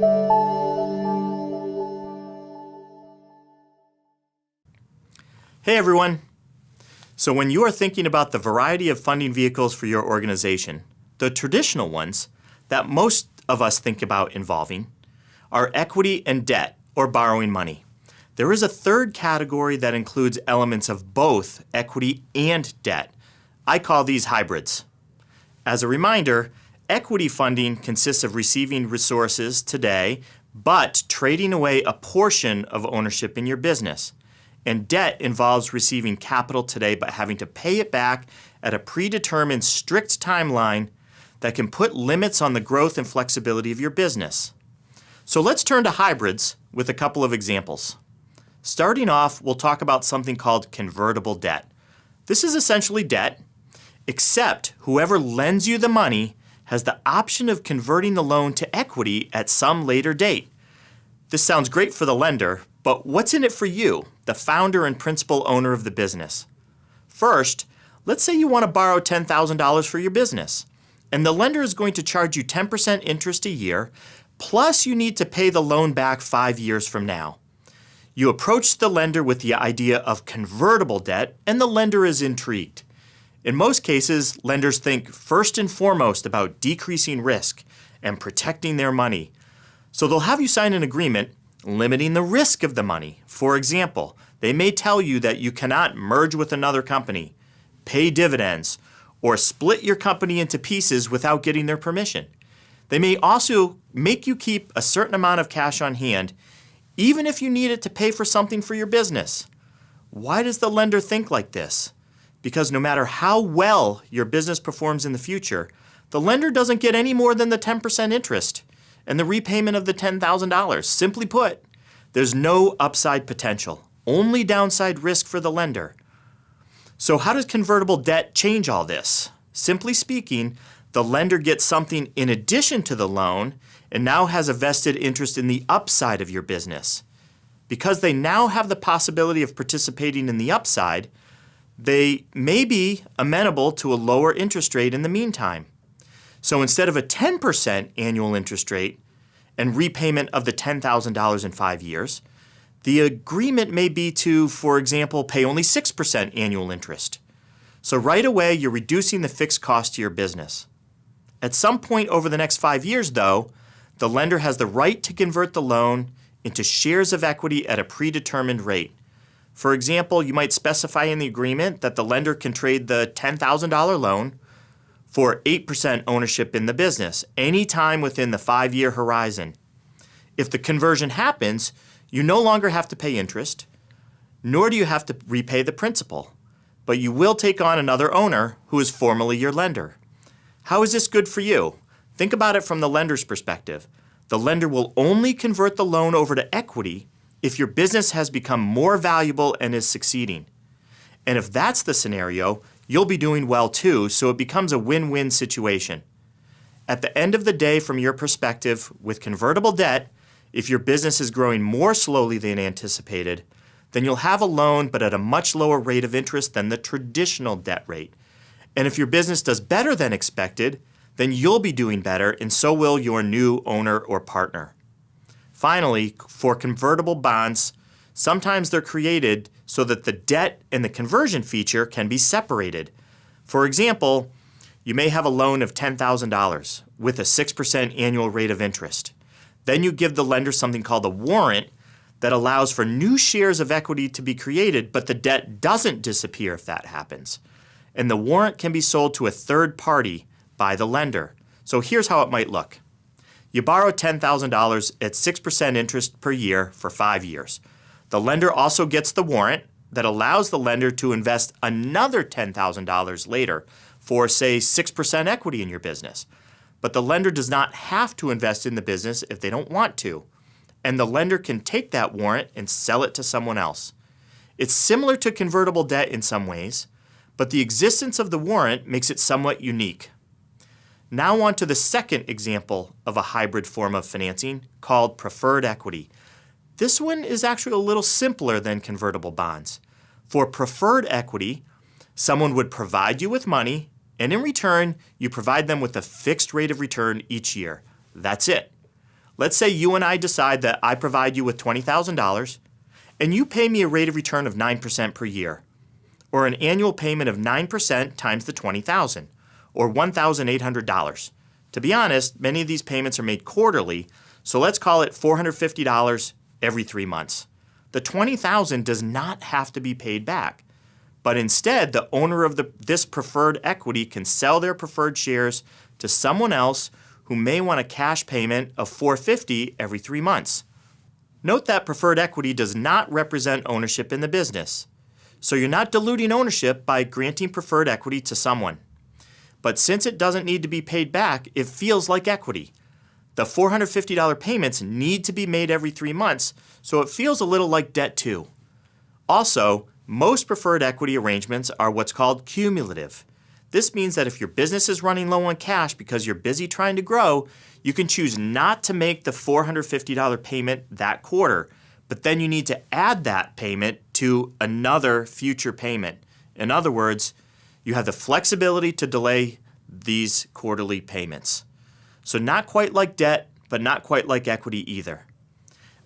Hey everyone! So when you are thinking about the variety of funding vehicles for your organization, the traditional ones that most of us think about involving are equity and debt, or borrowing money. There is a third category that includes elements of both equity and debt. I call these hybrids. As a reminder, equity funding consists of receiving resources today, but trading away a portion of ownership in your business. And debt involves receiving capital today but having to pay it back at a predetermined strict timeline that can put limits on the growth and flexibility of your business. So let's turn to hybrids with a couple of examples. Starting off, we'll talk about something called convertible debt. This is essentially debt, except whoever lends you the money has the option of converting the loan to equity at some later date. This sounds great for the lender, but what's in it for you, the founder and principal owner of the business? First, let's say you want to borrow $10,000 for your business, and the lender is going to charge you 10% interest a year, plus you need to pay the loan back 5 years from now. You approach the lender with the idea of convertible debt, and the lender is intrigued. In most cases, lenders think first and foremost about decreasing risk and protecting their money. So they'll have you sign an agreement limiting the risk of the money. For example, they may tell you that you cannot merge with another company, pay dividends, or split your company into pieces without getting their permission. They may also make you keep a certain amount of cash on hand, even if you need it to pay for something for your business. Why does the lender think like this? Because no matter how well your business performs in the future, the lender doesn't get any more than the 10% interest and the repayment of the $10,000. Simply put, there's no upside potential, only downside risk for the lender. So how does convertible debt change all this? Simply speaking, the lender gets something in addition to the loan and now has a vested interest in the upside of your business. Because they now have the possibility of participating in the upside, they may be amenable to a lower interest rate in the meantime. So instead of a 10% annual interest rate and repayment of the $10,000 in 5 years, the agreement may be to, for example, pay only 6% annual interest. So right away, you're reducing the fixed cost to your business. At some point over the next 5 years, though, the lender has the right to convert the loan into shares of equity at a predetermined rate. For example, you might specify in the agreement that the lender can trade the $10,000 loan for 8% ownership in the business anytime within the 5-year horizon. If the conversion happens, you no longer have to pay interest, nor do you have to repay the principal, but you will take on another owner who is formerly your lender. How is this good for you? Think about it from the lender's perspective. The lender will only convert the loan over to equity if your business has become more valuable and is succeeding. And if that's the scenario, you'll be doing well too, so it becomes a win-win situation. At the end of the day, from your perspective, with convertible debt, if your business is growing more slowly than anticipated, then you'll have a loan but at a much lower rate of interest than the traditional debt rate. And if your business does better than expected, then you'll be doing better and so will your new owner or partner. Finally, for convertible bonds, sometimes they're created so that the debt and the conversion feature can be separated. For example, you may have a loan of $10,000 with a 6% annual rate of interest. Then you give the lender something called a warrant that allows for new shares of equity to be created, but the debt doesn't disappear if that happens. And the warrant can be sold to a third party by the lender. So here's how it might look. You borrow $10,000 at 6% interest per year for 5 years. The lender also gets the warrant that allows the lender to invest another $10,000 later for, say, 6% equity in your business. But the lender does not have to invest in the business if they don't want to. And the lender can take that warrant and sell it to someone else. It's similar to convertible debt in some ways, but the existence of the warrant makes it somewhat unique. Now on to the second example of a hybrid form of financing called preferred equity. This one is actually a little simpler than convertible bonds. For preferred equity, someone would provide you with money, and in return, you provide them with a fixed rate of return each year. That's it. Let's say you and I decide that I provide you with $20,000 and you pay me a rate of return of 9% per year, or an annual payment of 9% times the $20,000, or $1,800. To be honest, many of these payments are made quarterly, so let's call it $450 every 3 months. The $20,000 does not have to be paid back, but instead the owner of this preferred equity can sell their preferred shares to someone else who may want a cash payment of $450 every 3 months. Note that preferred equity does not represent ownership in the business, so you're not diluting ownership by granting preferred equity to someone. But since it doesn't need to be paid back, it feels like equity. The $450 payments need to be made every 3 months, so it feels a little like debt too. Also, most preferred equity arrangements are what's called cumulative. This means that if your business is running low on cash because you're busy trying to grow, you can choose not to make the $450 payment that quarter, but then you need to add that payment to another future payment. In other words, you have the flexibility to delay these quarterly payments. So not quite like debt, but not quite like equity either.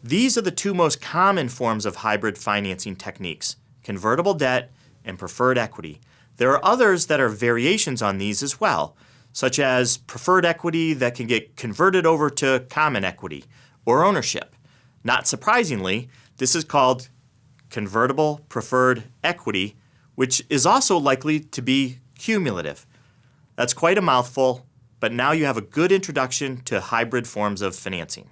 These are the two most common forms of hybrid financing techniques: convertible debt and preferred equity. There are others that are variations on these as well, such as preferred equity that can get converted over to common equity or ownership. Not surprisingly, this is called convertible preferred equity, which is also likely to be cumulative. That's quite a mouthful, but now you have a good introduction to hybrid forms of financing.